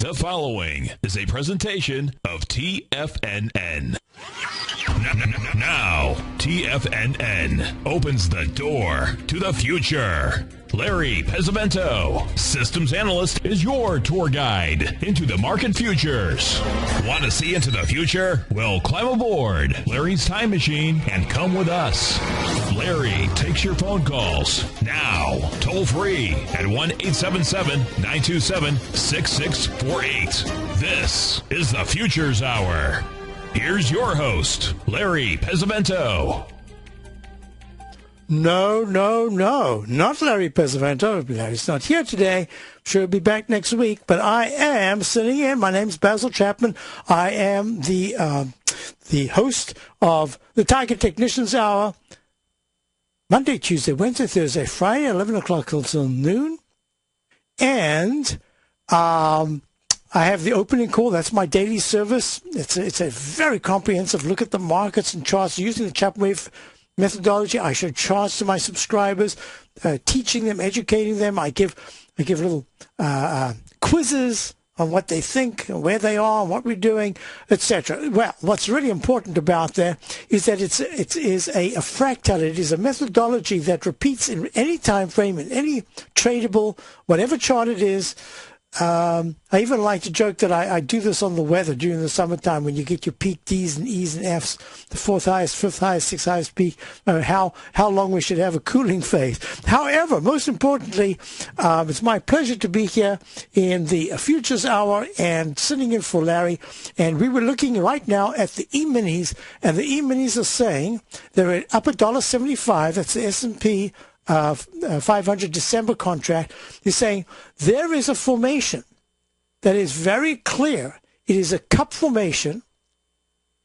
The following is a presentation of TFNN. Now, TFNN opens the door to the future. Larry Pesavento, systems analyst, is your tour guide into the market futures. Want to see into the future? Well, climb aboard Larry's time machine and come with us. Larry takes your phone calls now, toll free at 1-877-927-6648. This is the Futures Hour. Here's your host, Larry Pesavento. No, not Larry Pesavento. Larry's not here today. I'm sure he'll be back next week. But I am sitting in. My name's Basil Chapman. I am the host of the Target Technicians Hour. Monday, Tuesday, Wednesday, Thursday, Friday, 11 o'clock until noon. And I have the opening call. That's my daily service. It's a very comprehensive look at the markets and charts using the Chapman methodology. I show charts to my subscribers, teaching them, educating them. I give little quizzes on what they think, and where they are, and what we're doing, etc. Well, what's really important about that is that it is a fractal. It is a methodology that repeats in any time frame, in any tradable, whatever chart it is. I even like to joke that I do this on the weather during the summertime when you get your peak D's and E's and F's, the fourth highest, fifth highest, sixth highest peak, how long we should have a cooling phase. However, most importantly, it's my pleasure to be here in the Futures Hour and sitting in for Larry. And we were looking right now at the E-minis, and the E-minis are saying they're up $1.75. That's the S&P 500 December contract. Is saying there is a formation that is very clear. It is a cup formation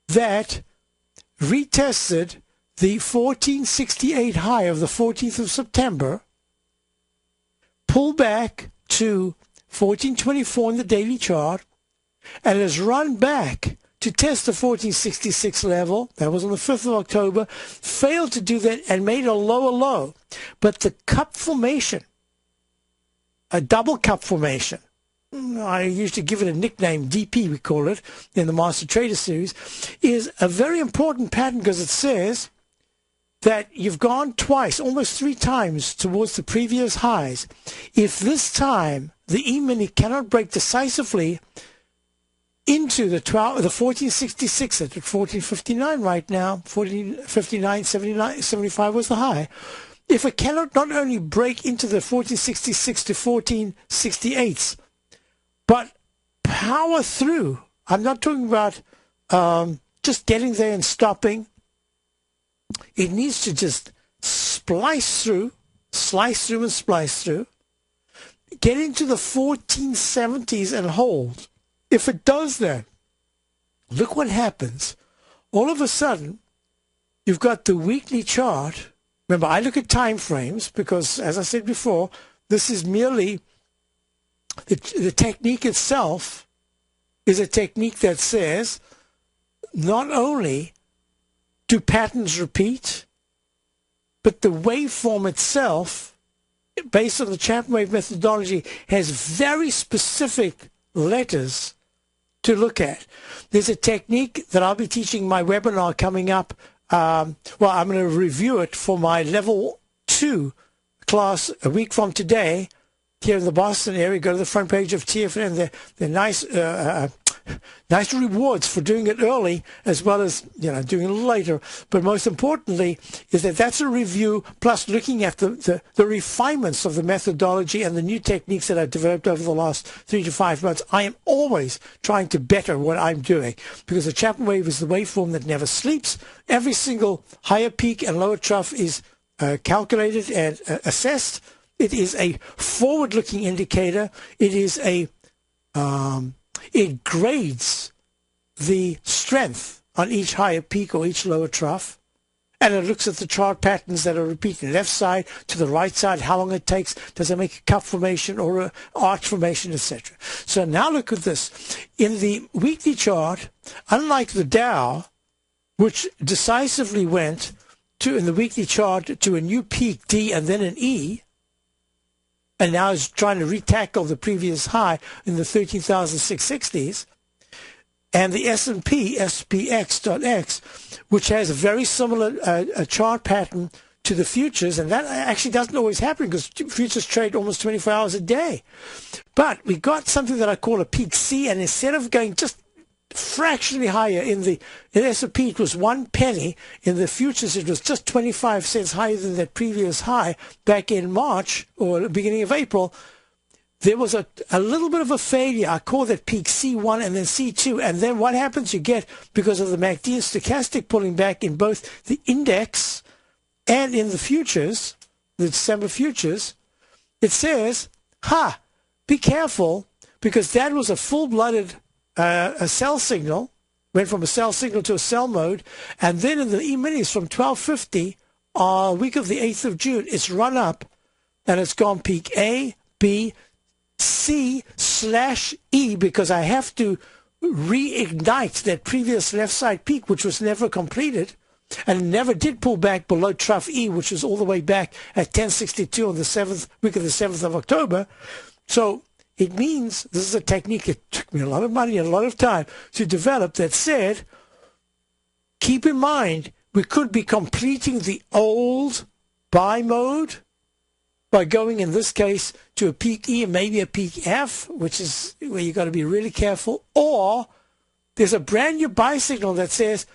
that retested the 1468 high of the 14th of September, pulled back to 1424 in the daily chart, and has run back to test the 1466 level. That was on the 5th of October, failed to do that and made a lower low. But the cup formation, a double cup formation, I usually give it a nickname, DP we call it, in the Master Trader series, is a very important pattern because it says that you've gone twice, almost three times towards the previous highs. If this time the E-mini cannot break decisively into the 1466 at 1459 right now, 1459, 79, 75 was the high. If it cannot not only break into the 1466 to 1468s, but power through, I'm not talking about just getting there and stopping. It needs to just slice through, get into the 1470s and hold. If it does that, look what happens. All of a sudden, you've got the weekly chart. Remember, I look at time frames because, as I said before, this is merely the technique itself is a technique that says not only do patterns repeat, but the waveform itself, based on the Chapman wave methodology, has very specific letters to look at. There's a technique that I'll be teaching my webinar coming up. I'm going to review it for my level 2 class a week from today here in the Boston area. Go to the front page of TFNN. They're nice rewards for doing it early as well as doing it later. But most importantly is that that's a review plus looking at the refinements of the methodology and the new techniques that I've developed over the last 3 to 5 months. I am always trying to better what I'm doing because the Chapman wave is the waveform that never sleeps. Every single higher peak and lower trough is calculated and assessed. It is a forward-looking indicator. It is it grades the strength on each higher peak or each lower trough, and it looks at the chart patterns that are repeating left side to the right side, how long it takes, does it make a cup formation or an arch formation, etc. So now look at this. In the weekly chart, unlike the Dow, which decisively went to, in the weekly chart, to a new peak D and then an E, and now is trying to retackle the previous high in the 13,660s. And the S&P, SPX.X, which has a very similar chart pattern to the futures, and that actually doesn't always happen because futures trade almost 24 hours a day. But we got something that I call a peak C, and instead of going just fractionally higher in S&P, it was 1 penny. In the futures, it was just 25 cents higher than that previous high back in March or the beginning of April. There was a little bit of a failure. I call that peak C1 and then C2. And then what happens? You get, because of the MACD and stochastic pulling back in both the index and in the futures, the December futures, it says, be careful, because that was a full-blooded a sell signal, went from a sell signal to a sell mode. And then in the E-minis from 1250, week of the 8th of June, it's run up and it's gone peak A, B, C/E, because I have to reignite that previous left side peak, which was never completed and never did pull back below trough E, which was all the way back at 1062 on the 7th week of the 7th of October. So it means this is a technique. It took me a lot of money and a lot of time to develop, that said, keep in mind, we could be completing the old buy mode by going, in this case, to a peak E and maybe a peak F, which is where you've got to be really careful. Or there's a brand new buy signal that says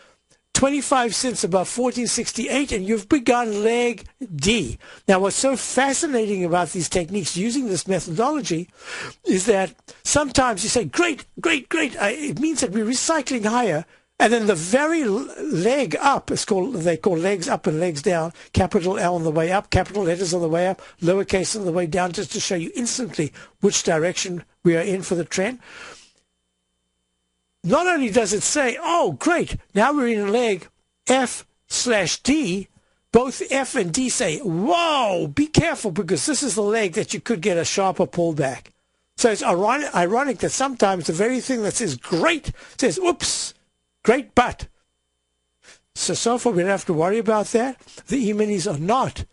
25 cents above 1468, and you've begun leg D. Now, what's so fascinating about these techniques using this methodology is that sometimes you say, great, great, great. It means that we're recycling higher. And then the very leg up, they call legs up and legs down, capital L on the way up, capital letters on the way up, lowercase on the way down, just to show you instantly which direction we are in for the trend. Not only does it say, oh, great, now we're in leg F/D, both F and D say, whoa, be careful, because this is the leg that you could get a sharper pullback. So it's ironic that sometimes the very thing that says great says, oops, great, but. So far we don't have to worry about that. The E-minis are not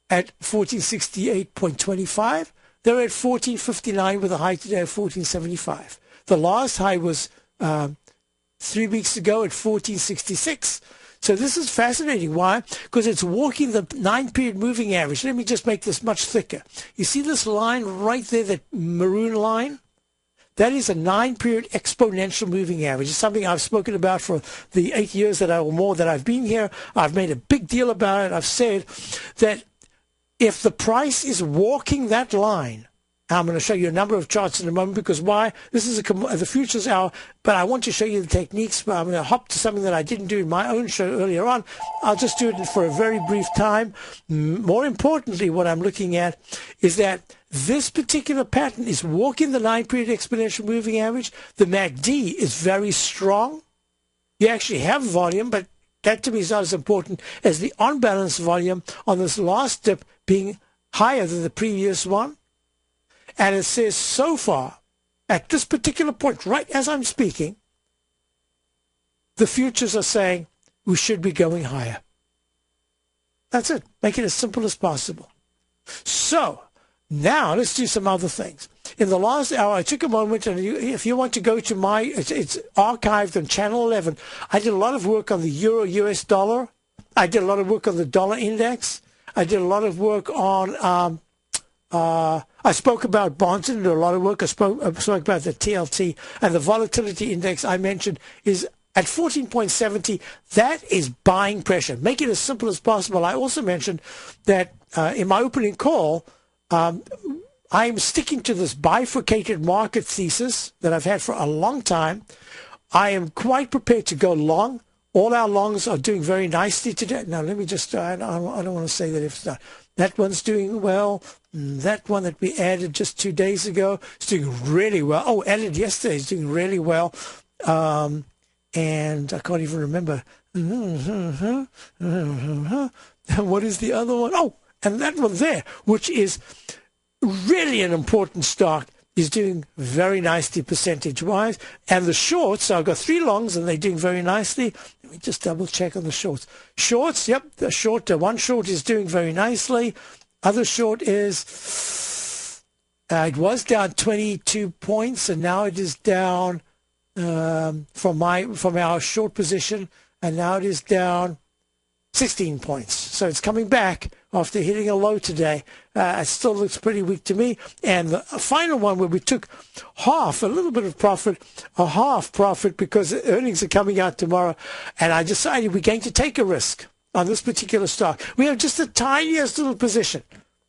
at 1468.25. They're at 1459 with a high today of 1475. The last high was 3 weeks ago at 1466. So this is fascinating. Why? Because it's walking the 9-period moving average. Let me just make this much thicker. You see this line right there, that maroon line? That is a 9-period exponential moving average. It's something I've spoken about for the 8 years or more that I've been here. I've made a big deal about it. I've said that if the price is walking that line, I'm going to show you a number of charts in a moment, because why? This is the futures hour, but I want to show you the techniques. I'm going to hop to something that I didn't do in my own show earlier on. I'll just do it for a very brief time. More importantly, what I'm looking at is that this particular pattern is walking the 9-period exponential moving average. The MACD is very strong. You actually have volume, but that to me is not as important as the on-balance volume on this last dip being higher than the previous one. And it says so far, at this particular point, right as I'm speaking, the futures are saying we should be going higher. That's it. Make it as simple as possible. So now let's do some other things. In the last hour, I took a moment, and if you want to go to it's archived on Channel 11. I did a lot of work on the Euro-US dollar. I did a lot of work on the dollar index. I did a lot of work on I spoke about bonds and did a lot of work. I spoke about the TLT, and the volatility index I mentioned is at 14.70. That is buying pressure. Make it as simple as possible. I also mentioned that in my opening call, I'm sticking to this bifurcated market thesis that I've had for a long time. I am quite prepared to go long. All our longs are doing very nicely today. Now, let me just, I don't want to say that if it's not. That one's doing well. That one that we added just 2 days ago is doing really well. Oh, added yesterday is doing really well. And I can't even remember. What is the other one? Oh, and that one there, which is really an important stock, is doing very nicely percentage-wise. And the shorts, so I've got 3 longs, and they're doing very nicely. Let me just double-check on the shorts. Shorts, yep, the short, one short is doing very nicely. Other short is It was down 22 points, and now it is down from our short position, and now it is down 16 points. So it's coming back after hitting a low today. It still looks pretty weak to me. And the final one where we took a little bit of profit, a half profit, because earnings are coming out tomorrow, and I decided we're going to take a risk on this particular stock. We have just the tiniest little position.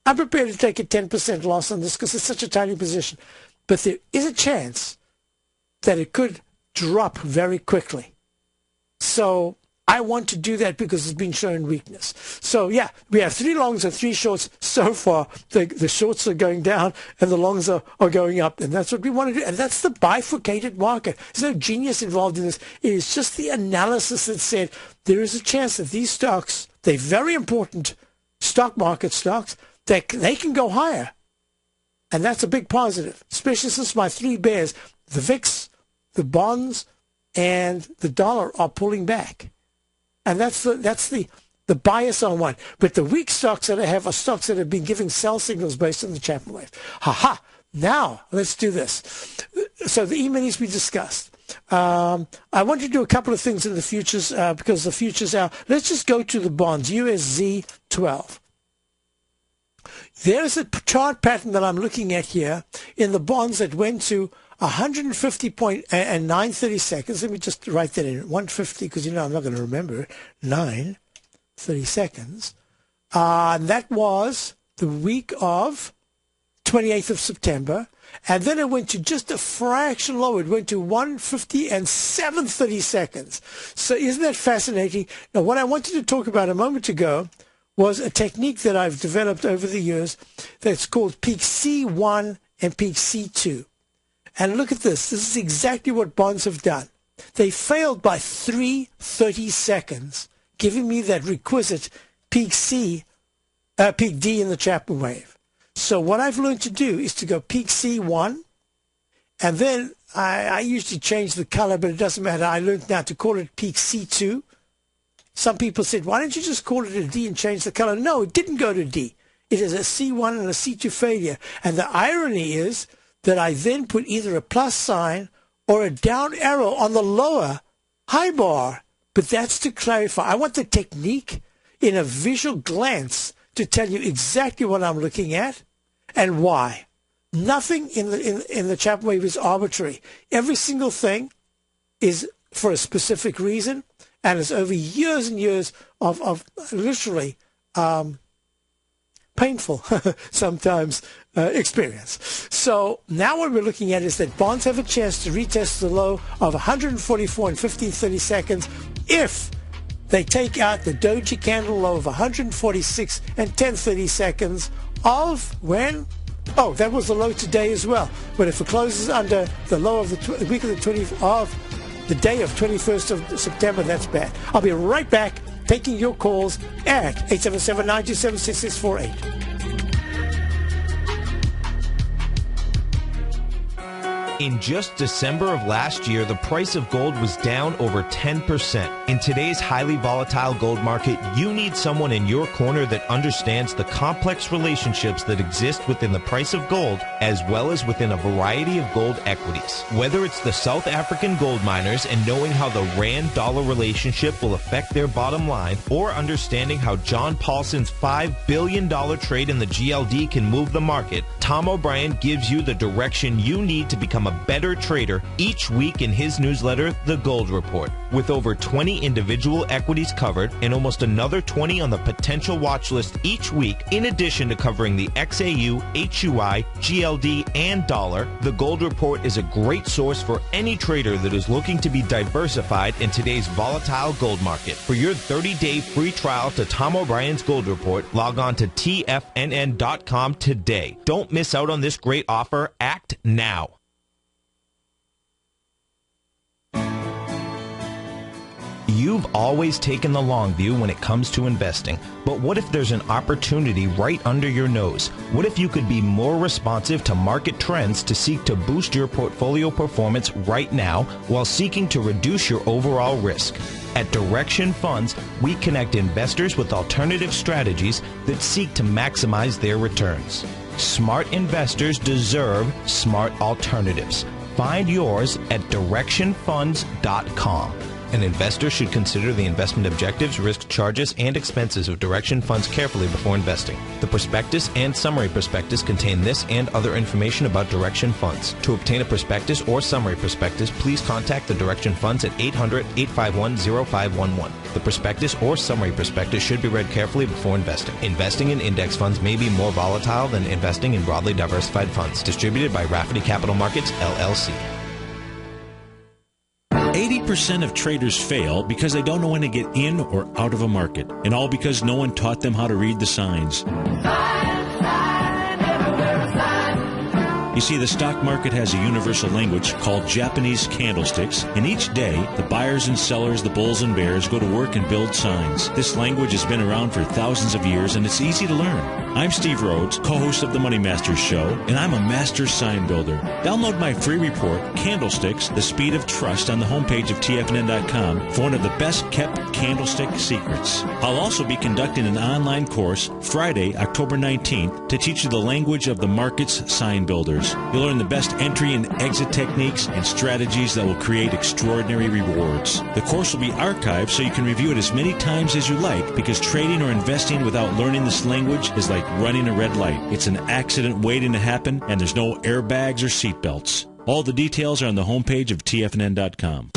I'm prepared to take a 10% loss on this because it's such a tiny position. But there is a chance that it could drop very quickly. So I want to do that because it's been showing weakness. So, yeah, we have 3 longs and 3 shorts so far. The shorts are going down and the longs are going up. And that's what we want to do. And that's the bifurcated market. There's no genius involved in this. It is just the analysis that said there is a chance that these stocks, they're very important stock market stocks, they can go higher. And that's a big positive, especially since my 3 bears, the VIX, the bonds, and the dollar are pulling back. And that's the bias on one. But the weak stocks that I have are stocks that have been giving sell signals based on the Chapman wave. Now, let's do this. So the E-minis we discussed. I want to do a couple of things in the futures because the futures are. Let's just go to the bonds, USZ 12. There's a chart pattern that I'm looking at here in the bonds that went to 150 point and 930 seconds. Let me just write that in 150 because I'm not going to remember it. 930 seconds. And that was the week of 28th of September. And then it went to just a fraction lower. It went to 150 and 730 seconds. So isn't that fascinating? Now, what I wanted to talk about a moment ago was a technique that I've developed over the years that's called peak C1 and peak C2. And look at this. This is exactly what bonds have done. They failed by 330 seconds, giving me that requisite peak D in the Chapman wave. So what I've learned to do is to go peak C1, and then I usually change the color, but it doesn't matter. I learned now to call it peak C2. Some people said, why don't you just call it a D and change the color? No, it didn't go to D. It is a C1 and a C2 failure. And the irony is that I then put either a plus sign or a down arrow on the lower high bar. But that's to clarify. I want the technique in a visual glance to tell you exactly what I'm looking at and why. Nothing in the Chapman wave is arbitrary. Every single thing is for a specific reason, and it's over years and years of literally painful sometimes experience. So now what we're looking at is that bonds have a chance to retest the low of 144 and 1530 seconds if they take out the doji candle low of 146 and 1030 seconds of when? Oh, that was the low today as well. But if it closes under the low of the week of the 20th of the day of 21st of September, that's bad. I'll be right back taking your calls at 877-927-6648. In just December of last year, the price of gold was down over 10%. In today's highly volatile gold market, you need someone in your corner that understands the complex relationships that exist within the price of gold, as well as within a variety of gold equities. Whether it's the South African gold miners and knowing how the Rand-dollar relationship will affect their bottom line, or understanding how John Paulson's $5 billion trade in the GLD can move the market, Tom O'Brien gives you the direction you need to become a better trader each week in his newsletter, The Gold Report. With over 20 individual equities covered and almost another 20 on the potential watch list each week, in addition to covering the XAU, HUI, GLD, and dollar, The Gold Report is a great source for any trader that is looking to be diversified in today's volatile gold market. For your 30-day free trial to Tom O'Brien's Gold Report, log on to TFNN.com today. Don't miss out on this great offer. Act now. You've always taken the long view when it comes to investing, but what if there's an opportunity right under your nose? What if you could be more responsive to market trends to seek to boost your portfolio performance right now while seeking to reduce your overall risk? At Direction Funds, we connect investors with alternative strategies that seek to maximize their returns. Smart investors deserve smart alternatives. Find yours at directionfunds.com. An investor should consider the investment objectives, risk charges, and expenses of Direction Funds carefully before investing. The prospectus and summary prospectus contain this and other information about Direction Funds. To obtain a prospectus or summary prospectus, please contact the Direction Funds at 800-851-0511. The prospectus or summary prospectus should be read carefully before investing. Investing in index funds may be more volatile than investing in broadly diversified funds. Distributed by Rafferty Capital Markets, LLC. 80% of traders fail because they don't know when to get in or out of a market, and all because no one taught them how to read the signs. You see, the stock market has a universal language called Japanese candlesticks, and each day, the buyers and sellers, the bulls and bears, go to work and build signs. This language has been around for thousands of years, and it's easy to learn. I'm Steve Rhodes, co-host of the Money Masters Show, and I'm a master sign builder. Download my free report, Candlesticks, The Speed of Trust, on the homepage of TFNN.com for one of the best-kept candlestick secrets. I'll also be conducting an online course Friday, October 19th, to teach you the language of the market's sign builders. You'll learn the best entry and exit techniques and strategies that will create extraordinary rewards. The course will be archived so you can review it as many times as you like, because trading or investing without learning this language is like running a red light. It's an accident waiting to happen, and there's no airbags or seatbelts. All the details are on the homepage of TFNN.com.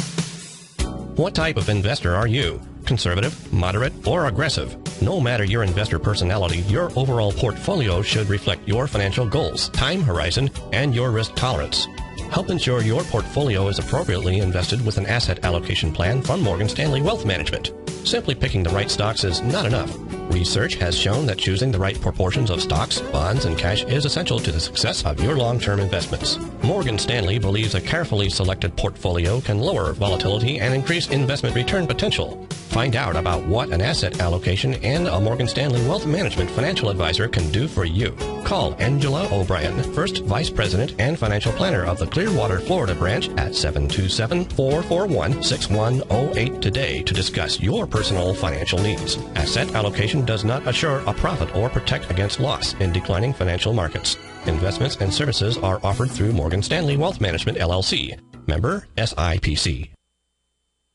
What type of investor are you? Conservative, moderate, or aggressive? No matter your investor personality, your overall portfolio should reflect your financial goals, time horizon, and your risk tolerance. Help ensure your portfolio is appropriately invested with an asset allocation plan from Morgan Stanley Wealth Management. Simply picking the right stocks is not enough. Research has shown that choosing the right proportions of stocks, bonds, and cash is essential to the success of your long-term investments. Morgan Stanley believes a carefully selected portfolio can lower volatility and increase investment return potential. Find out about what an asset allocation and a Morgan Stanley Wealth Management financial advisor can do for you. Call Angela O'Brien, First Vice President and Financial Planner of the Clearwater, Florida branch at 727-441-6108 today to discuss your personal financial needs. Asset allocation does not assure a profit or protect against loss in declining financial markets. Investments and services are offered through Morgan Stanley Wealth Management, LLC. Member SIPC.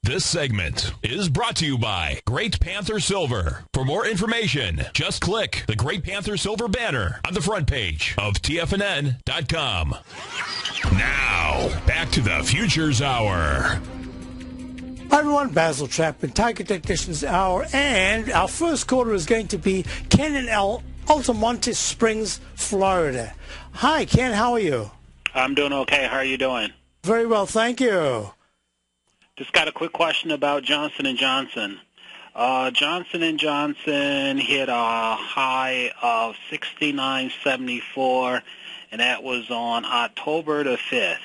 This segment is brought to you by Great Panther Silver. For more information, just click the Great Panther Silver banner on the front page of TFNN.com. Now, back to the Futures Hour. Hi everyone, Basil Chapman, Tiger Technicians Hour, and our first caller is going to be Ken in Altamonte Springs, Florida. Hi Ken, how are you? I'm doing okay. How are you doing? Very well, thank you. Just got a quick question about Johnson & Johnson. Johnson & Johnson hit a high of 69.74, and that was on October the 5th.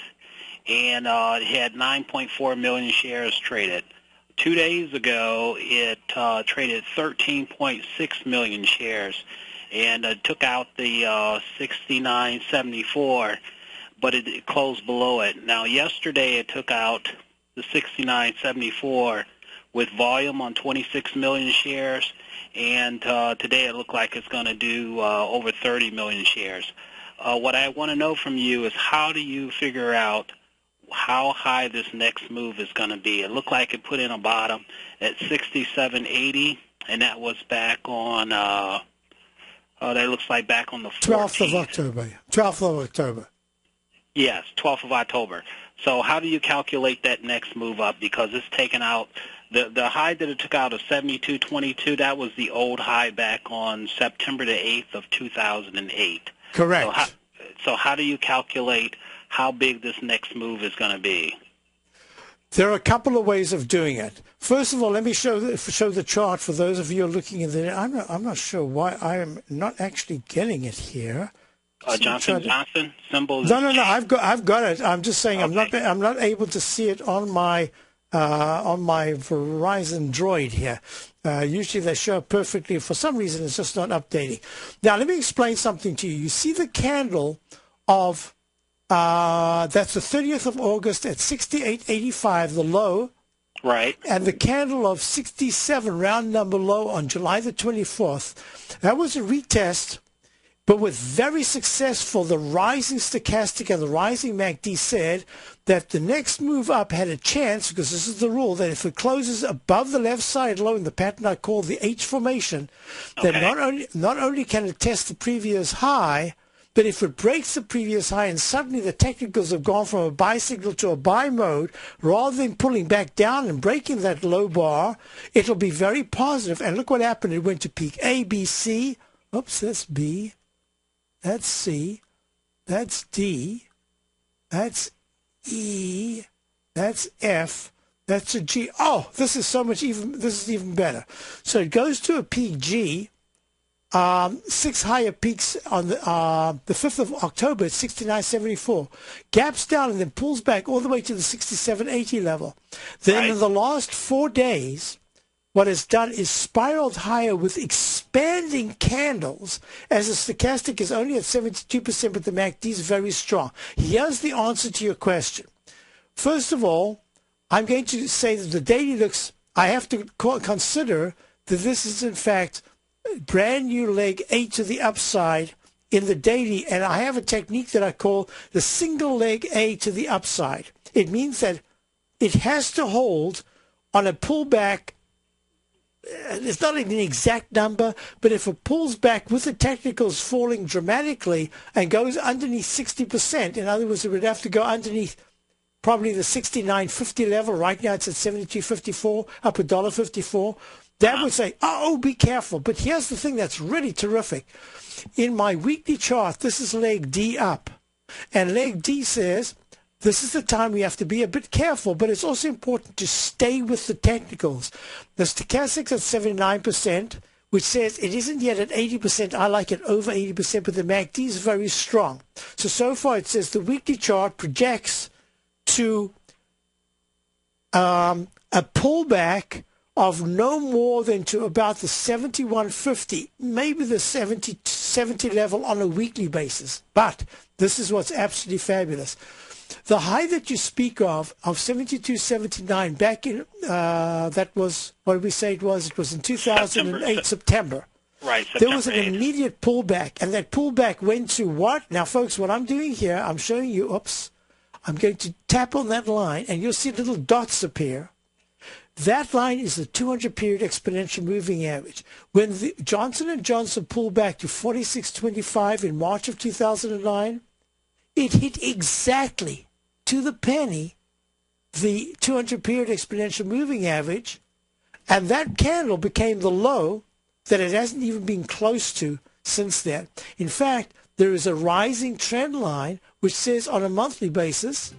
And it had 9.4 million shares traded. 2 days ago, it traded 13.6 million shares, and took out the 69.74, but it closed below it. Now, yesterday it took out the 69.74 with volume on 26 million shares, and today it looked like it's going to do over 30 million shares. What I want to know from you is, how do you figure out how high this next move is going to be? It looked like it put in a bottom at 67.80, and that was back on, that looks like back on the 14th. 12th of October. 12th of October. Yes, 12th of October. So how do you calculate that next move up? Because it's taken out, the high that it took out of 72.22, that was the old high back on September the 8th of 2008. Correct. So how do you calculate how big this next move is going to be? There are a couple of ways of doing it. First of all, let me show the chart for those of you who are looking at it. I'm not sure why I am not actually getting it here. Johnson symbols. No. I've got it. I'm just saying, okay. I'm not able to see it on my Verizon Droid here. Usually they show up perfectly. For some reason, it's just not updating. Now, let me explain something to you. You see the candle of that's the 30th of August at 68.85, the low. Right. And the candle of 67, round number low, on July the 24th. That was a retest but was very successful. The rising stochastic and the rising MACD said that the next move up had a chance, because this is the rule, that if it closes above the left side low in the pattern I call the H formation, that not only can it test the previous high, but if it breaks the previous high and suddenly the technicals have gone from a buy signal to a buy mode, rather than pulling back down and breaking that low bar, it'll be very positive. And look what happened. It went to peak A, B, C. Oops, that's B. That's C. That's D. That's E. That's F. That's a G. Oh, this is even better. So it goes to a peak G. 6 higher peaks on the 5th of October at 69.74, gaps down and then pulls back all the way to the 67.80 level. Then in the last 4 days, what it's done is spiraled higher with expanding candles, as the stochastic is only at 72%, but the MACD is very strong. Here's the answer to your question. First of all, I'm going to say that the daily looks, I have to consider that this is in fact brand new leg A to the upside in the daily, and I have a technique that I call the single leg A to the upside. It means that it has to hold on a pullback. It's not an exact number, but if it pulls back with the technicals falling dramatically and goes underneath 60%, in other words, it would have to go underneath probably the 69.50 level. Right now it's at 72.54, up $1.54. That would say, oh, be careful. But here's the thing that's really terrific. In my weekly chart, this is leg D up. And leg D says, this is the time we have to be a bit careful, but it's also important to stay with the technicals. The stochastic's at 79%, which says it isn't yet at 80%. I like it over 80%, but the MACD is very strong. So far it says the weekly chart projects to a pullback of no more than to about the 71.50, maybe the 70 level on a weekly basis. But this is what's absolutely fabulous. The high that you speak of 72.79 back in, that was, what did we say it was? It was in 2008, September. Right, September There was an 8th. immediate pullback, and that pullback went to what? Now, folks, what I'm doing here, I'm showing you, I'm going to tap on that line, and you'll see little dots appear. That line is the 200-period exponential moving average. When the Johnson & Johnson pulled back to 46.25 in March of 2009, it hit exactly to the penny the 200-period exponential moving average, and that candle became the low that it hasn't even been close to since then. In fact, there is a rising trend line which says on a monthly basis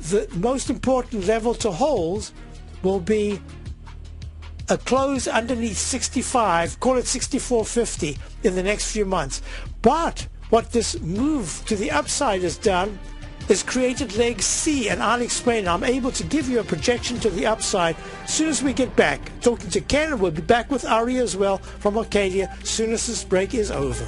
the most important level to hold will be a close underneath 65, call it 64.50 in the next few months. But what this move to the upside has done is created leg C, and I'll explain. I'm able to give you a projection to the upside as soon as we get back. Talking to Ken, and we'll be back with Ari as well from Arcadia as soon as this break is over.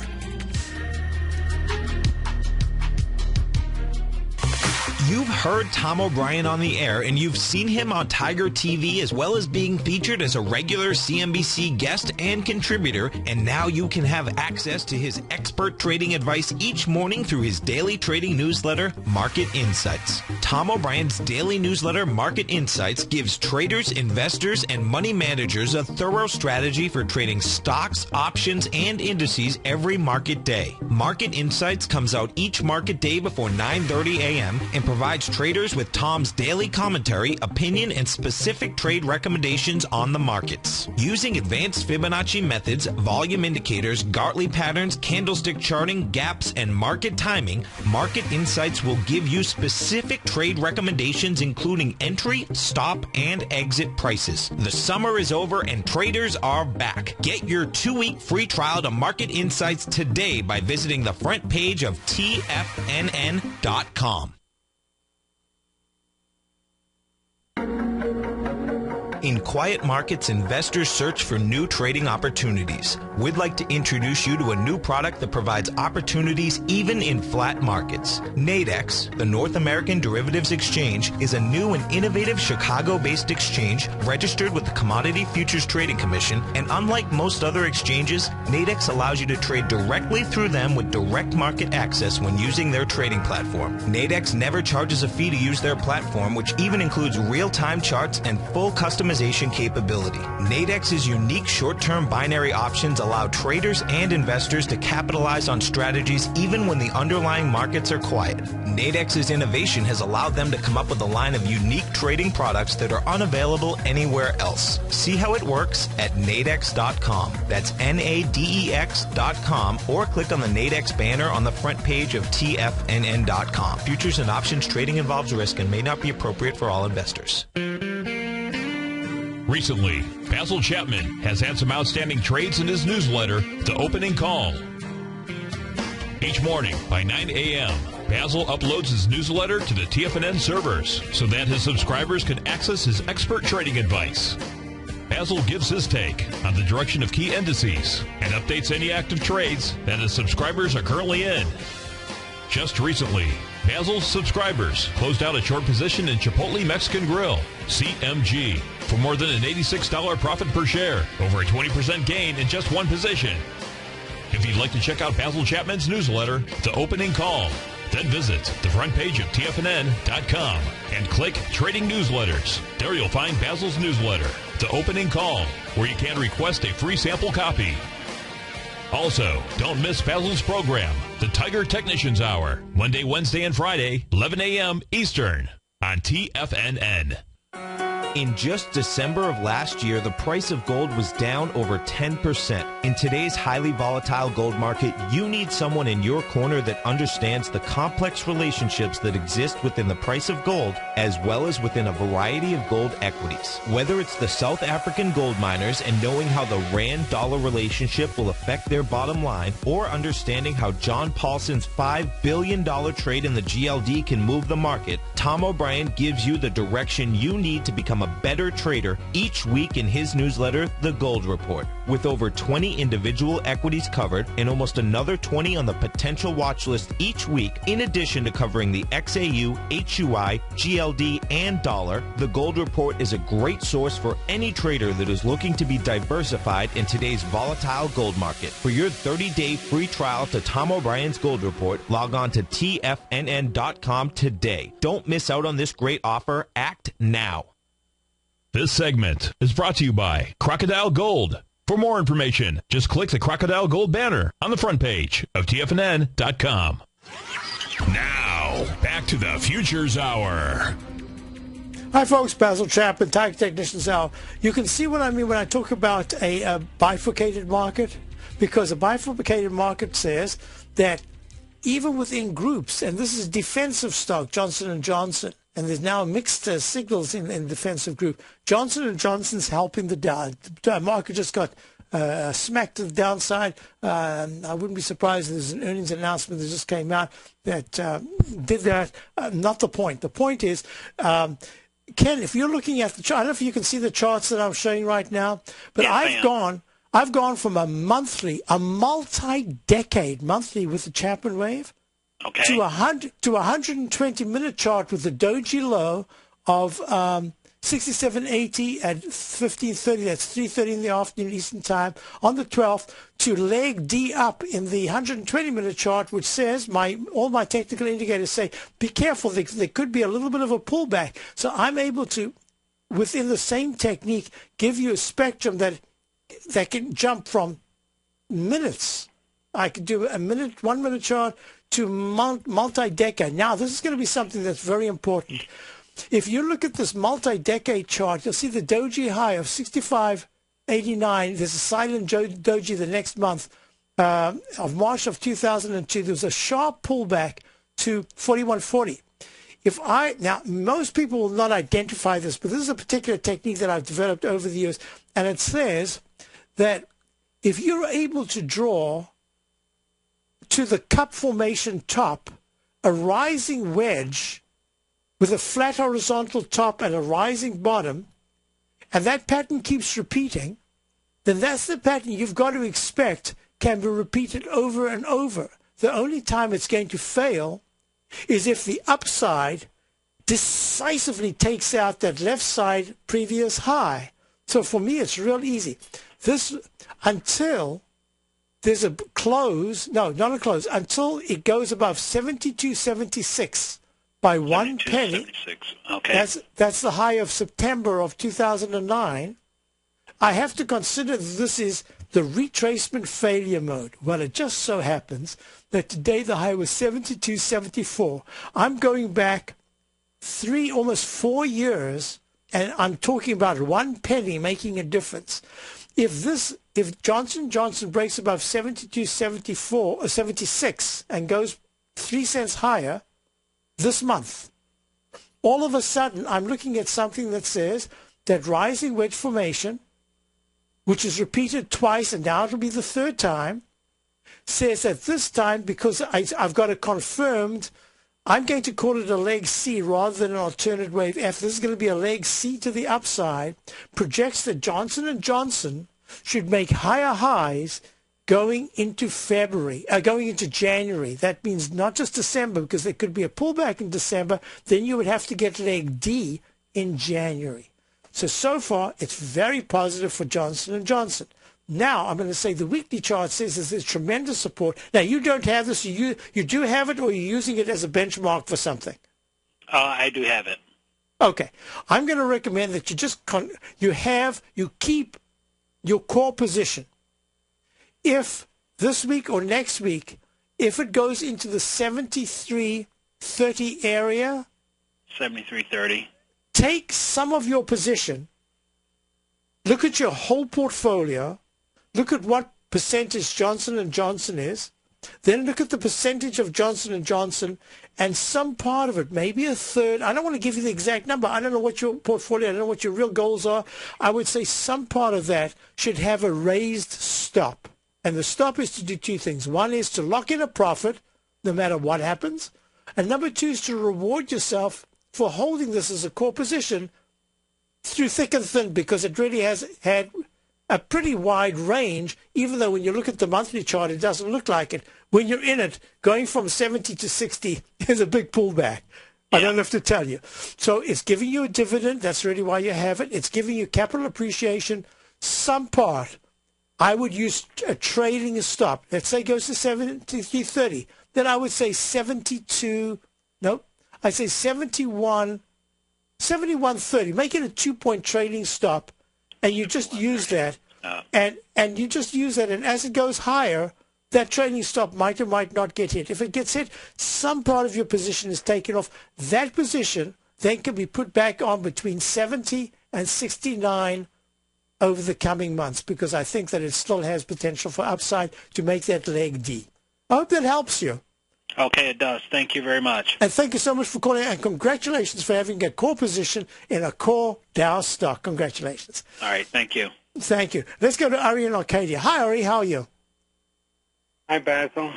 You've heard Tom O'Brien on the air, and you've seen him on Tiger TV, as well as being featured as a regular CNBC guest and contributor, and now you can have access to his expert trading advice each morning through his daily trading newsletter, Market Insights. Tom O'Brien's daily newsletter, Market Insights, gives traders, investors, and money managers a thorough strategy for trading stocks, options, and indices every market day. Market Insights comes out each market day before 9:30 a.m. and provides traders with Tom's daily commentary, opinion, and specific trade recommendations on the markets. Using advanced Fibonacci methods, volume indicators, Gartley patterns, candlestick charting, gaps, and market timing, Market Insights will give you specific trade recommendations including entry, stop, and exit prices. The summer is over and traders are back. Get your 2-week free trial to Market Insights today by visiting the front page of TFNN.com. In quiet markets, investors search for new trading opportunities. We'd like to introduce you to a new product that provides opportunities even in flat markets. Nadex, the North American Derivatives Exchange, is a new and innovative Chicago-based exchange registered with the Commodity Futures Trading Commission, and unlike most other exchanges, Nadex allows you to trade directly through them with direct market access when using their trading platform. Nadex never charges a fee to use their platform, which even includes real-time charts and full customization capability. Nadex's unique short-term binary options allow traders and investors to capitalize on strategies even when the underlying markets are quiet. Nadex's innovation has allowed them to come up with a line of unique trading products that are unavailable anywhere else. See how it works at nadex.com. That's NADEX.com, or click on the Nadex banner on the front page of TFNN.com. Futures and options trading involves risk and may not be appropriate for all investors. Recently, Basil Chapman has had some outstanding trades in his newsletter, The Opening Call. Each morning by 9 a.m., Basil uploads his newsletter to the TFNN servers so that his subscribers can access his expert trading advice. Basil gives his take on the direction of key indices and updates any active trades that his subscribers are currently in. Just recently, Basil's subscribers closed out a short position in Chipotle Mexican Grill, CMG, for more than an $86 profit per share, over a 20% gain in just one position. If you'd like to check out Basil Chapman's newsletter, The Opening Call, then visit the front page of TFNN.com and click Trading Newsletters. There you'll find Basil's newsletter, The Opening Call, where you can request a free sample copy. Also, don't miss Basil's program, The Tiger Technicians Hour, Monday, Wednesday, and Friday, 11 a.m. Eastern, on TFNN. In just December of last year, the price of gold was down over 10%. In today's highly volatile gold market, you need someone in your corner that understands the complex relationships that exist within the price of gold, as well as within a variety of gold equities. Whether it's the South African gold miners and knowing how the Rand-dollar relationship will affect their bottom line, or understanding how John Paulson's $5 billion trade in the GLD can move the market, Tom O'Brien gives you the direction you need to become a better trader each week in his newsletter, The Gold Report. With over 20 individual equities covered and almost another 20 on the potential watch list each week, in addition to covering the XAU, HUI, GLD, and dollar, The Gold Report is a great source for any trader that is looking to be diversified in today's volatile gold market. For your 30-day free trial to Tom O'Brien's Gold Report, log on to TFNN.com today. Don't miss out on this great offer. Act now. This segment is brought to you by Crocodile Gold. For more information, just click the Crocodile Gold banner on the front page of TFNN.com. Now, back to the Futures Hour. Hi, folks. Basil Chapman, Tiger Technicians Hour. You can see what I mean when I talk about a bifurcated market, because a bifurcated market says that even within groups, and this is defensive stock, Johnson & Johnson, and there's now mixed signals in defensive group. Johnson & Johnson's helping the down. The market just got smacked to the downside. I wouldn't be surprised if there's an earnings announcement that just came out that did that. Not the point. The point is, Ken, if you're looking at the chart, I don't know if you can see the charts that I'm showing right now, but yes, I've gone from a multi-decade monthly with the Chapman wave, okay, to a 120-minute chart with the doji low of 67.80 at 15:30. That's 3:30 in the afternoon Eastern Time on the 12th. To leg D up in the 120-minute chart, which says all my technical indicators say be careful. There could be a little bit of a pullback. So I'm able to, within the same technique, give you a spectrum that can jump from minutes. I could do a 1 minute chart to multi-decade. Now, this is going to be something that's very important. If you look at this multi-decade chart, you'll see the doji high of 65.89. There's a silent doji the next month of March of 2002. There was a sharp pullback to 41.40. Now, most people will not identify this, but this is a particular technique that I've developed over the years, and it says that if you're able to draw to the cup formation top a rising wedge with a flat horizontal top and a rising bottom, and that pattern keeps repeating, then that's the pattern you've got to expect can be repeated over and over. The only time it's going to fail is if the upside decisively takes out that left side previous high. So for me, it's real easy. Until there's a close, no, not a close, until it goes above 72.76 by 1 penny. Okay. That's the high of September of 2009. I have to consider this is the retracement failure mode. Well, it just so happens that today the high was 72.74. I'm going back almost 4 years, and I'm talking about 1 penny making a difference. If Johnson & Johnson breaks above 72.74 or 76 and goes 3 cents higher this month, all of a sudden I'm looking at something that says that rising wedge formation, which is repeated twice, and now it'll be the third time, says that this time, because I've got it confirmed, I'm going to call it a leg C rather than an alternate wave F. This is going to be a leg C to the upside. Projects that Johnson & Johnson should make higher highs going into January. That means not just December, because there could be a pullback in December. Then you would have to get leg D in January. So far, it's very positive for Johnson & Johnson. Now, I'm going to say the weekly chart says there's tremendous support. Now, you don't have this. You do have it, or you're using it as a benchmark for something? I do have it. Okay. I'm going to recommend that you keep your core position. If this week or next week, if it goes into the 73.30 area, 73.30, take some of your position, look at your whole portfolio, look at what percentage Johnson & Johnson is, then look at the percentage of Johnson & Johnson, and some part of it, maybe a third. I don't want to give you the exact number. I don't know what your portfolio, I don't know what your real goals are. I would say some part of that should have a raised stop. And the stop is to do two things. One is to lock in a profit, no matter what happens. And number two is to reward yourself for holding this as a core position through thick and thin, because it really has had a pretty wide range, even though when you look at the monthly chart, it doesn't look like it. When you're in it, going from 70 to 60 is a big pullback. I don't have to tell you. So it's giving you a dividend. That's really why you have it. It's giving you capital appreciation. Some part, I would use a trading stop. Let's say it goes to 73.30. Then I would say 71.30. Make it a 2-point trading stop, and you just use that. And you just use that. And as it goes higher, that trading stop might or might not get hit. If it gets hit, some part of your position is taken off. That position then can be put back on between 70 and 69 over the coming months, because I think that it still has potential for upside to make that leg D. I hope that helps you. Okay, it does. Thank you very much. And thank you so much for calling, and congratulations for having a core position in a core Dow stock. Congratulations. All right, thank you. Thank you. Let's go to Ari in Arcadia. Hi, Ari. How are you? Hi, Basil.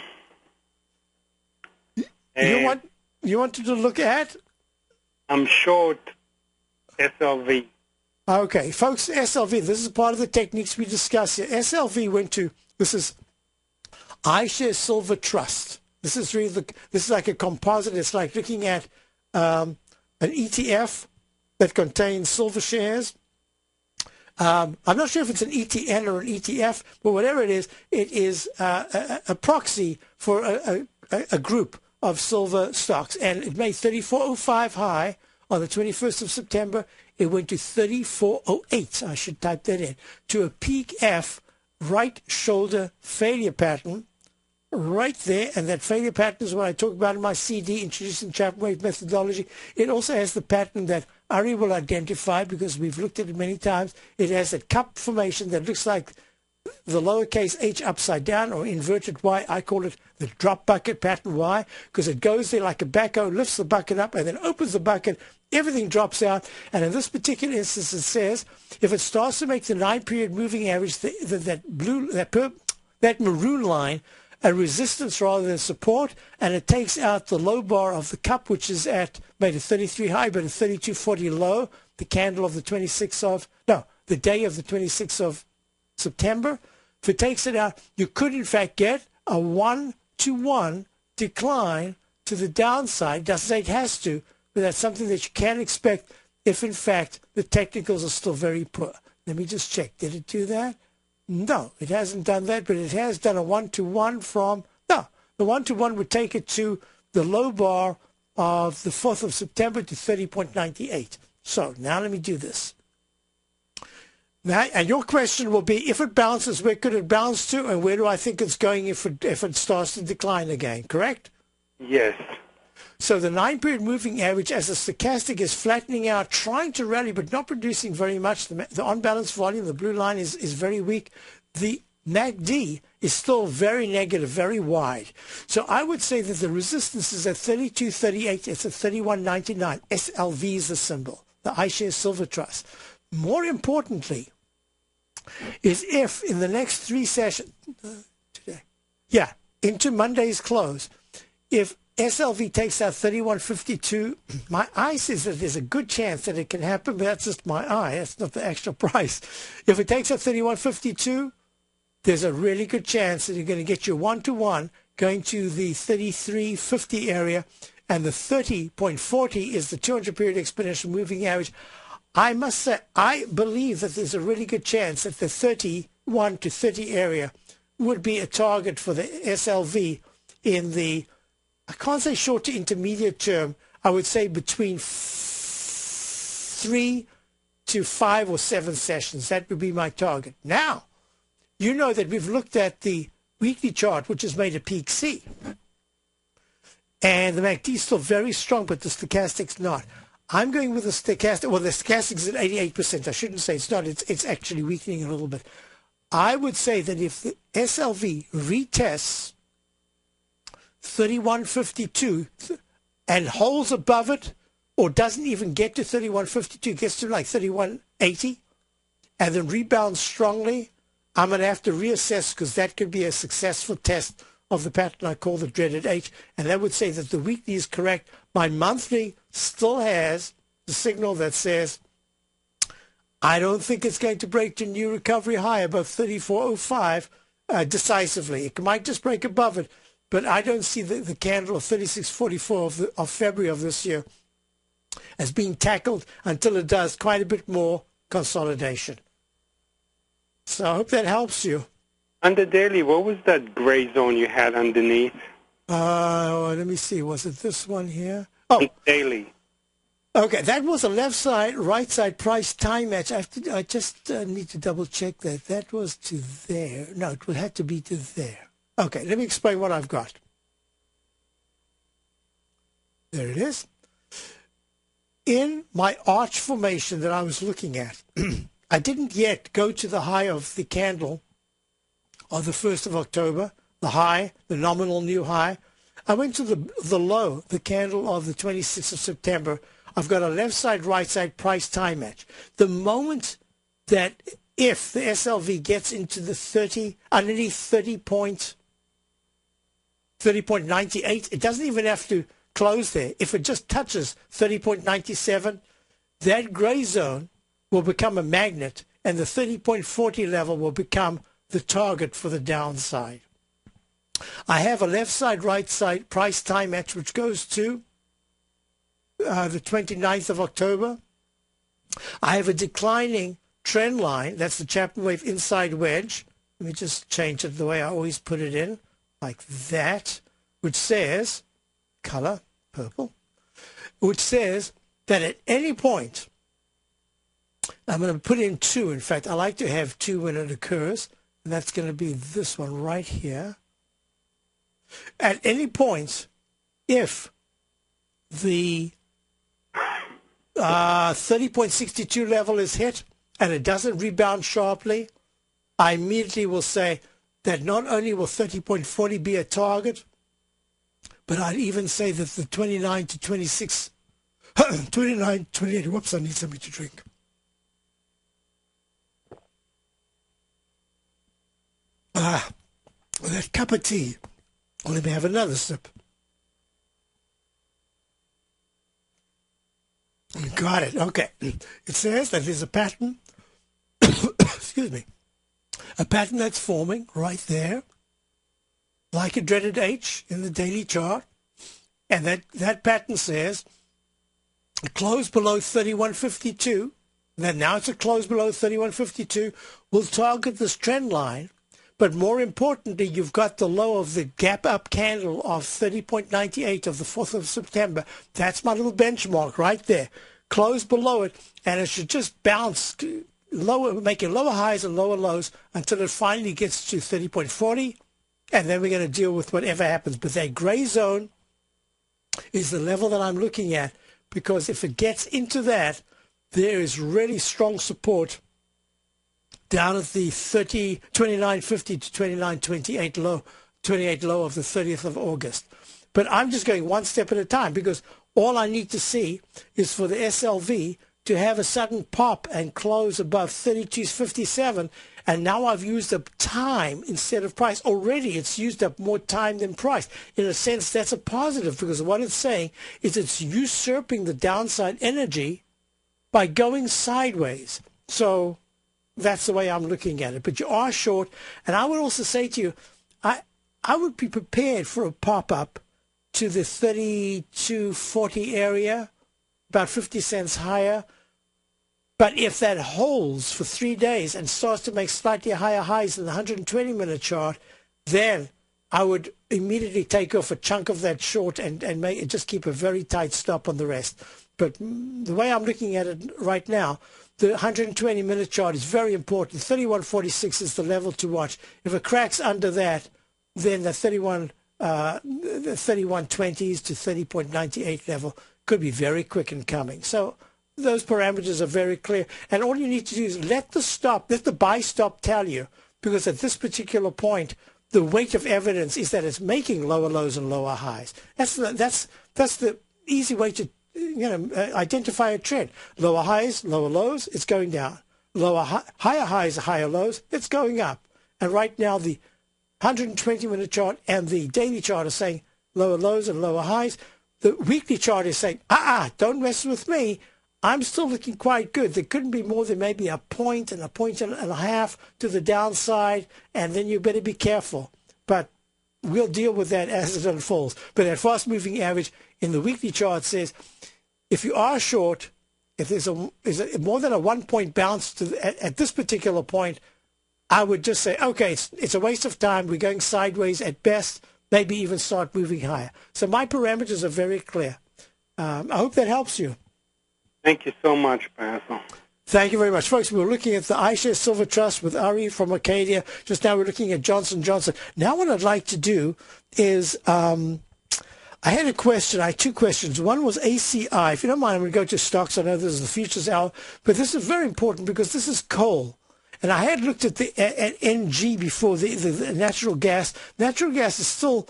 You wanted to look at? I'm short SLV. Okay, folks, SLV, this is part of the techniques we discuss here. SLV went to, this is iShares Silver Trust. This is like a composite. It's like looking at an ETF that contains silver shares. I'm not sure if it's an ETN or an ETF, but whatever it is a proxy for a group of silver stocks. And it made 34.05 high on the 21st of September. It went to 34.08. I should type that in. To a peak F right shoulder failure pattern right there. And that failure pattern is what I talk about in my CD, Introducing Chapman Wave Methodology. It also has the pattern that Ari will identify, because we've looked at it many times. It has a cup formation that looks like the lowercase h upside down, or inverted Y. I call it the drop bucket pattern. Why? Because it goes there like a backhoe, lifts the bucket up, and then opens the bucket. Everything drops out. And in this particular instance, it says if it starts to make the 9-period moving average, that maroon line a resistance rather than support, and it takes out the low bar of the cup, which is made a 33 high, but a 32.40 low, the candle of the the day of the 26th of September. If it takes it out, you could in fact get a 1-to-1 decline to the downside. Doesn't say it has to, but that's something that you can expect if in fact the technicals are still very poor. Let me just check. Did it do that? No, it hasn't done that, but it has done a 1-to-1 the 1-to-1 would take it to the low bar of the 4th of September to 30.98. So now let me do this. Now, and your question will be, if it bounces, where could it bounce to, and where do I think it's going if it starts to decline again, correct? Yes. So the 9-period moving average as a stochastic is flattening out, trying to rally, but not producing very much. The on-balance volume, the blue line, is very weak. The MACD is still very negative, very wide. So I would say that the resistance is at 32.38. It's at 31.99. SLV is the symbol, the iShares Silver Trust. More importantly, is if in the next 3 sessions, into Monday's close, if SLV takes out 31.52, my eye says that there's a good chance that it can happen, but that's just my eye. That's not the actual price. If it takes out 31.52, there's a really good chance that you're going to get your 1-to-1 going to the 33.50 area, and the 30.40 is the 200-period exponential moving average. I must say, I believe that there's a really good chance that the 31 to 30 area would be a target for the SLV in the, I can't say short to intermediate term, I would say between 3 to 5 or 7 sessions. That would be my target. Now, you know that we've looked at the weekly chart, which has made a peak C. And the MACD is still very strong, but the stochastic's not. I'm going with the stochastic. Well, the stochastic's at 88%. I shouldn't say it's not. It's actually weakening a little bit. I would say that if the SLV retests 31.52 and holds above it, or doesn't even get to 31.52, gets to like 31.80, and then rebounds strongly, I'm going to have to reassess, because that could be a successful test of the pattern I call the dreaded H, and that would say that the weekly is correct. My monthly still has the signal that says I don't think it's going to break to new recovery high above 34.05 decisively. It might just break above it, but I don't see the candle of 36.44 of February of this year as being tackled until it does quite a bit more consolidation. So I hope that helps you. On the daily, what was that gray zone you had underneath? Let me see. Was it this one here? Oh, daily. Okay, that was a left side, right side price time match. I just need to double check that. That was to there. No, it would have to be to there. Okay, let me explain what I've got. There it is. In my arch formation that I was looking at, I didn't yet go to the high of the candle of the 1st of October, the high, the nominal new high. I went to the low, the candle of the 26th of September. I've got a left side, right side price time match. The moment that if the SLV gets into the 30, underneath 30.98, it doesn't even have to close there. If it just touches 30.97, that gray zone will become a magnet, and the 30.40 level will become the target for the downside. I have a left side, right side price time match, which goes to the 29th of October. I have a declining trend line. That's the Chapman wave inside wedge. Let me just change it the way I always put it in, like that, which says, color, purple, which says that at any point, I'm going to put in 2. In fact, I like to have 2 when it occurs, and that's going to be this one right here. At any point, if the 30.62 level is hit and it doesn't rebound sharply, I immediately will say that not only will 30.40 be a target, but I'd even say that the 29 to 26, 29, 28, whoops, I need something to drink. That cup of tea. Let me have another sip. You got it. Okay. It says that there's a pattern, excuse me, a pattern that's forming right there, like a dreaded H in the daily chart. And that pattern says a close below 31.52. Then now it's a close below 31.52. We'll target this trend line. But more importantly, you've got the low of the gap up candle of 30.98 of the 4th of September. That's my little benchmark right there. Close below it, and it should just bounce lower, making lower highs and lower lows until it finally gets to 30.40. And then we're going to deal with whatever happens. But that gray zone is the level that I'm looking at, because if it gets into that, there is really strong support down at the 29.50 to 29.28 low, 28 low of the 30th of August. But I'm just going one step at a time, because all I need to see is for the SLV to have a sudden pop and close above 32.57. And now I've used up time instead of price. Already it's used up more time than price. In a sense, that's a positive, because what it's saying is it's usurping the downside energy by going sideways. So that's the way I'm looking at it. But you are short. And I would also say to you, I would be prepared for a pop-up to the 32.40 area, about 50 cents higher. But if that holds for 3 days and starts to make slightly higher highs in the 120-minute chart, then I would immediately take off a chunk of that short and make it, just keep a very tight stop on the rest. But the way I'm looking at it right now, the 120-minute chart is very important. 31.46 is the level to watch. If it cracks under that, then the 31.20s to 30.98 level could be very quick in coming. So those parameters are very clear. And all you need to do is let the buy stop tell you, because at this particular point, the weight of evidence is that it's making lower lows and lower highs. That's the easy way to identify a trend. Lower highs, lower lows, it's going down. Higher highs, higher lows, it's going up. And right now, the 120-minute chart and the daily chart are saying lower lows and lower highs. The weekly chart is saying, don't mess with me. I'm still looking quite good. There couldn't be more than maybe a point and a point and a half to the downside, and then you better be careful. But we'll deal with that as it unfolds. But that fast-moving average in the weekly chart says, if you are short, if there's more than a 1 point bounce at this particular point, I would just say, okay, it's a waste of time. We're going sideways at best, maybe even start moving higher. So my parameters are very clear. I hope that helps you. Thank you so much, Basil. Thank you very much. Folks, we were looking at the iShares Silver Trust with Ari from Arcadia. Just now we're looking at Johnson & Johnson. Now what I'd like to do is, I had two questions. One was ACI. If you don't mind, I'm going to go to stocks. I know this is the futures hour, but this is very important because this is coal. And I had looked at NG before, the natural gas. Natural gas is still,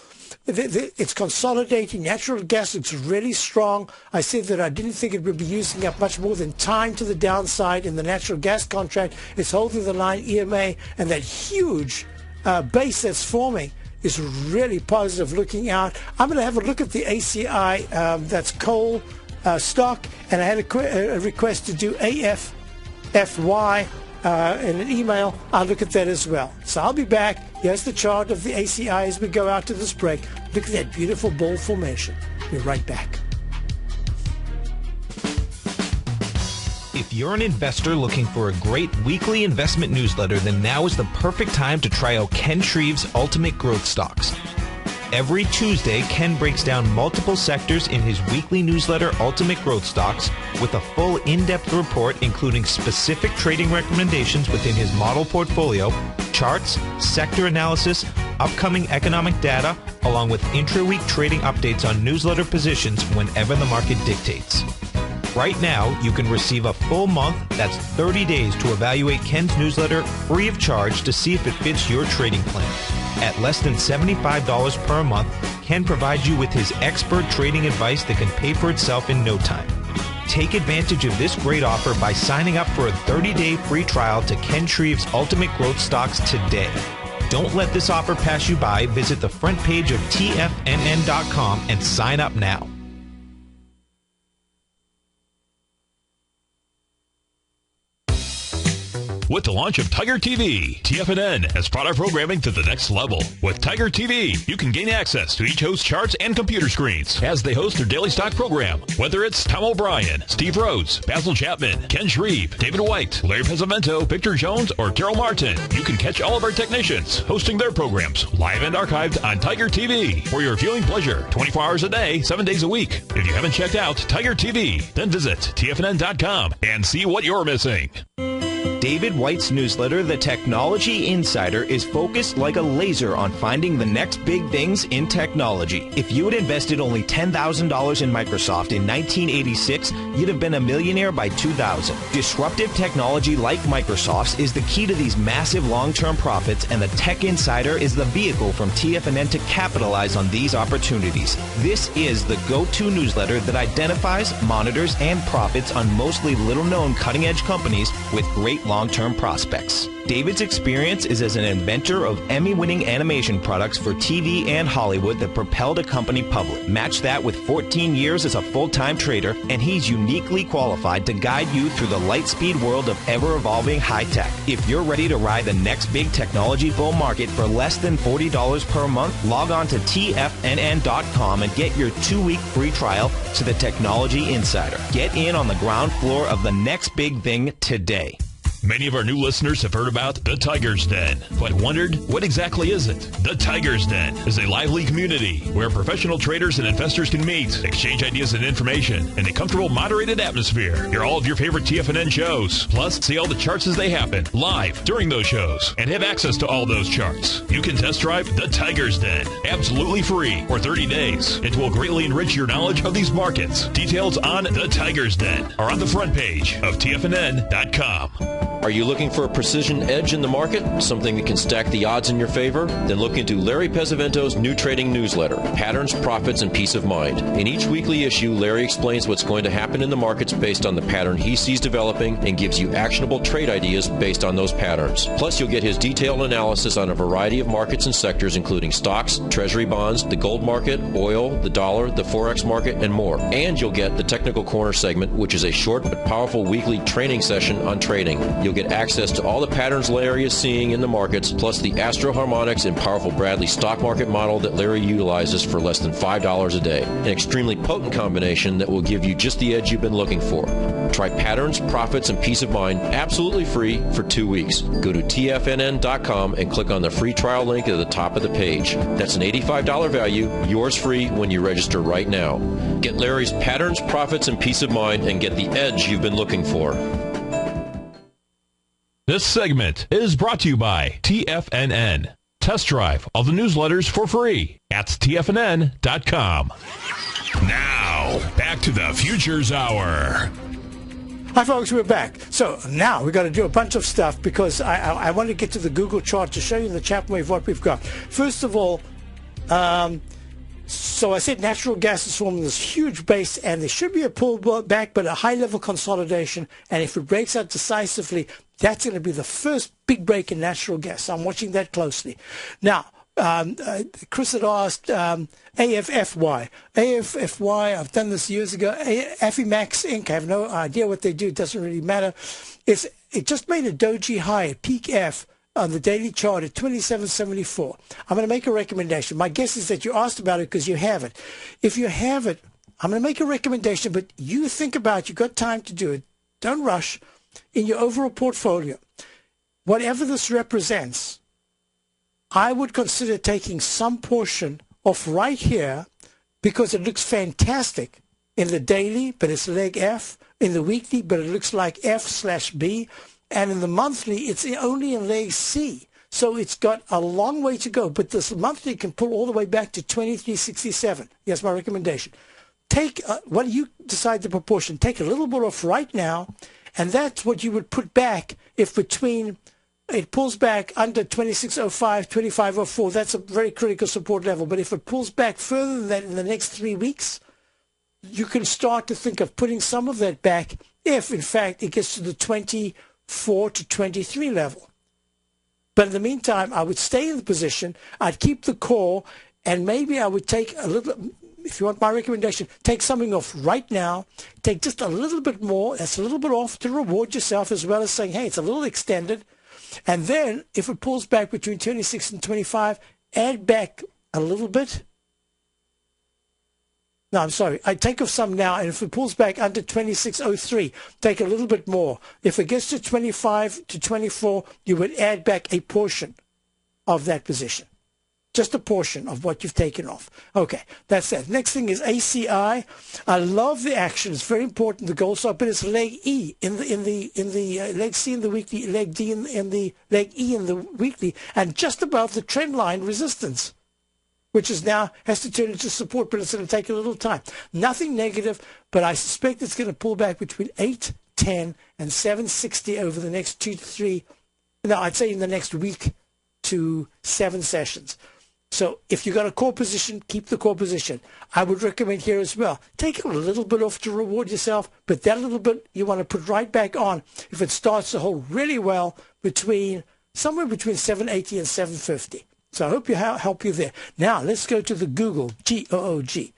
it's consolidating. Natural gas looks really strong. I said that I didn't think it would be using up much more than time to the downside in the natural gas contract. It's holding the line EMA, and that huge base that's forming is really positive looking out. I'm going to have a look at the ACI, that's coal stock, and I had a request to do AFFY. In an email. I'll look at that as well. So I'll be back. Here's the chart of the ACI as we go out to this break. Look at that beautiful bowl formation. Be right back. If you're an investor looking for a great weekly investment newsletter, then now is the perfect time to try out Ken Shreve's Ultimate Growth Stocks. Every Tuesday, Ken breaks down multiple sectors in his weekly newsletter, Ultimate Growth Stocks, with a full in-depth report including specific trading recommendations within his model portfolio, charts, sector analysis, upcoming economic data, along with intra-week trading updates on newsletter positions whenever the market dictates. Right now, you can receive a full month, that's 30 days, to evaluate Ken's newsletter free of charge to see if it fits your trading plan. At less than $75 per month, Ken provides you with his expert trading advice that can pay for itself in no time. Take advantage of this great offer by signing up for a 30-day free trial to Ken Shreve's Ultimate Growth Stocks today. Don't let this offer pass you by. Visit the front page of TFNN.com and sign up now. With the launch of Tiger TV, TFNN has brought our programming to the next level. With Tiger TV, you can gain access to each host's charts and computer screens as they host their daily stock program. Whether it's Tom O'Brien, Steve Rhodes, Basil Chapman, Ken Shreve, David White, Larry Pesavento, Victor Jones, or Carol Martin, you can catch all of our technicians hosting their programs live and archived on Tiger TV for your viewing pleasure 24 hours a day, 7 days a week. If you haven't checked out Tiger TV, then visit TFNN.com and see what you're missing. David White's newsletter, The Technology Insider, is focused like a laser on finding the next big things in technology. If you had invested only $10,000 in Microsoft in 1986, you'd have been a millionaire by 2000. Disruptive technology like Microsoft's is the key to these massive long-term profits, and the Tech Insider is the vehicle from TFNN to capitalize on these opportunities. This is the go-to newsletter that identifies, monitors, and profits on mostly little-known cutting-edge companies with great long-term prospects. David's experience is as an inventor of Emmy-winning animation products for TV and Hollywood that propelled a company public. Match that with 14 years as a full-time trader, and he's uniquely qualified to guide you through the light-speed world of ever-evolving high-tech. If you're ready to ride the next big technology bull market for less than $40 per month, log on to TFNN.com and get your 2-week free trial to the Technology Insider. Get in on the ground floor of the next big thing today. Many of our new listeners have heard about the Tiger's Den, but wondered, what exactly is it? The Tiger's Den is a lively community where professional traders and investors can meet, exchange ideas and information in a comfortable, moderated atmosphere. Hear all of your favorite TFNN shows, plus see all the charts as they happen live during those shows, and have access to all those charts. You can test drive the Tiger's Den absolutely free for 30 days. It will greatly enrich your knowledge of these markets. Details on the Tiger's Den are on the front page of TFNN.com. Are you looking for a precision edge in the market? Something that can stack the odds in your favor? Then look into Larry Pesavento's new trading newsletter, Patterns, Profits, and Peace of Mind. In each weekly issue, Larry explains what's going to happen in the markets based on the pattern he sees developing and gives you actionable trade ideas based on those patterns. Plus, you'll get his detailed analysis on a variety of markets and sectors, including stocks, treasury bonds, the gold market, oil, the dollar, the Forex market, and more. And you'll get the Technical Corner segment, which is a short but powerful weekly training session on trading. You'll get access to all the patterns Larry is seeing in the markets, plus the Astro Harmonics and powerful Bradley stock market model that Larry utilizes for less than $5 a day. An extremely potent combination that will give you just the edge you've been looking for. Try Patterns, Profits, and Peace of Mind absolutely free for 2 weeks. Go to TFNN.com and click on the free trial link at the top of the page. That's an $85 value, yours free when you register right now. Get Larry's Patterns, Profits, and Peace of Mind and get the edge you've been looking for. This segment is brought to you by TFNN. Test drive all the newsletters for free at TFNN.com. Now, back to the Futures Hour. Hi, folks, we're back. So now we've got to do a bunch of stuff because I want to get to the Google chart to show you in the Chapman wave what we've got. First of all, so I said natural gas is forming this huge base, and there should be a pullback, but a high-level consolidation. And if it breaks out decisively, that's going to be the first big break in natural gas. So I'm watching that closely. Now, Chris had asked AFFY. AFFY, I've done this years ago. Affimax Inc., I have no idea what they do. It doesn't really matter. It just made a doji high at peak F on the daily chart at 27.74. I'm going to make a recommendation. My guess is that you asked about it because you have it. If you have it, I'm going to make a recommendation, but you think about it. You've got time to do it. Don't rush. In your overall portfolio, whatever this represents, I would consider taking some portion off right here because it looks fantastic in the daily, but it's leg F. In the weekly, but it looks like F/B. And in the monthly, it's only in leg C. So it's got a long way to go. But this monthly can pull all the way back to 23.67. Yes, my recommendation. Take, what you decide the proportion, take a little bit off right now, and that's what you would put back if between it pulls back under 26.05, 25.04. That's a very critical support level. But if it pulls back further than that in the next 3 weeks, you can start to think of putting some of that back if, in fact, it gets to the 24 to 23 level. But in the meantime, I would stay in the position. I'd keep the call, and maybe I would take a little, if you want my recommendation, take something off right now. Take just a little bit more. That's a little bit off to reward yourself, as well as saying, hey, it's a little extended. And then if it pulls back between 26 and 25, add back a little bit. No, I'm sorry. I take off some now, and if it pulls back under 26.03, take a little bit more. If it gets to 25 to 24, you would add back a portion of that position. Just a portion of what you've taken off. Okay, that's that. Next thing is ACI. I love the action. It's very important. The gold stop, but it's leg E in the leg C in the weekly, leg D in the leg E in the weekly, and just above the trend line resistance, which is now has to turn into support, but it's going to take a little time. Nothing negative, but I suspect it's going to pull back between 8, 10, and 760 over the next 2 to 3. No, I'd say in the next week to 7 sessions. So if you've got a core position, keep the core position. I would recommend here as well, take a little bit off to reward yourself, but that little bit you want to put right back on if it starts to hold really well somewhere between 780 and 750. So I hope you help you there. Now, let's go to the Google, G-O-O-G.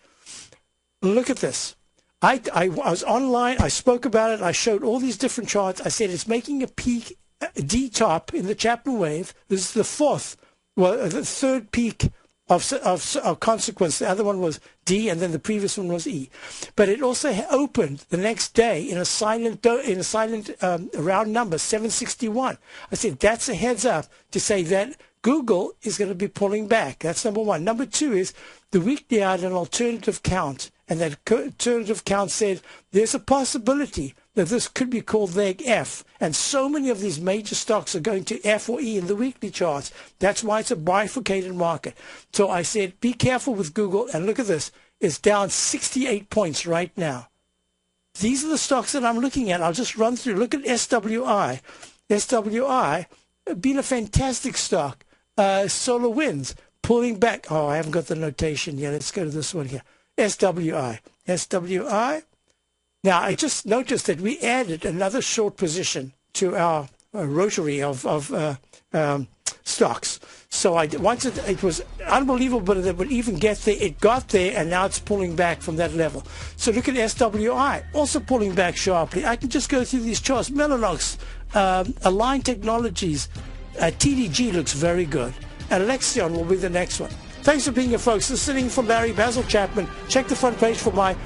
Look at this. I was online. I spoke about it. I showed all these different charts. I said it's making a peak, D top in the Chapman wave. This is the third peak of consequence. The other one was D, and then the previous one was E. But it also opened the next day in a silent round number, 761. I said that's a heads up to say that Google is going to be pulling back. That's number one. Number two is the weekly had an alternative count, and that alternative count said there's a possibility that this could be called leg F, and so many of these major stocks are going to F or E in the weekly charts. That's why it's a bifurcated market. So I said be careful with Google, and look at this. It's down 68 points right now. These are the stocks that I'm looking at. I'll just run through. Look at SWI. SWI, been a fantastic stock. Solar Winds pulling back. Oh, I haven't got the notation yet. Let's go to this one here. SWI. SWI. Now, I just noticed that we added another short position to our rotary of stocks. So once it was unbelievable that it would even get there. It got there, and now it's pulling back from that level. So look at SWI, also pulling back sharply. I can just go through these charts. Mellanox, Align Technologies, TDG looks very good. And Lexion will be the next one. Thanks for being here, folks. This is sitting for Larry Basil Chapman. Check the front page for my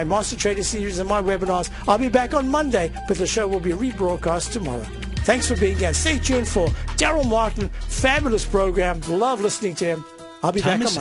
Master Trader series and my webinars. I'll be back on Monday, but the show will be rebroadcast tomorrow. Thanks for being here. Stay tuned for Daryl Martin. Fabulous program. Love listening to him. I'll be back on Monday.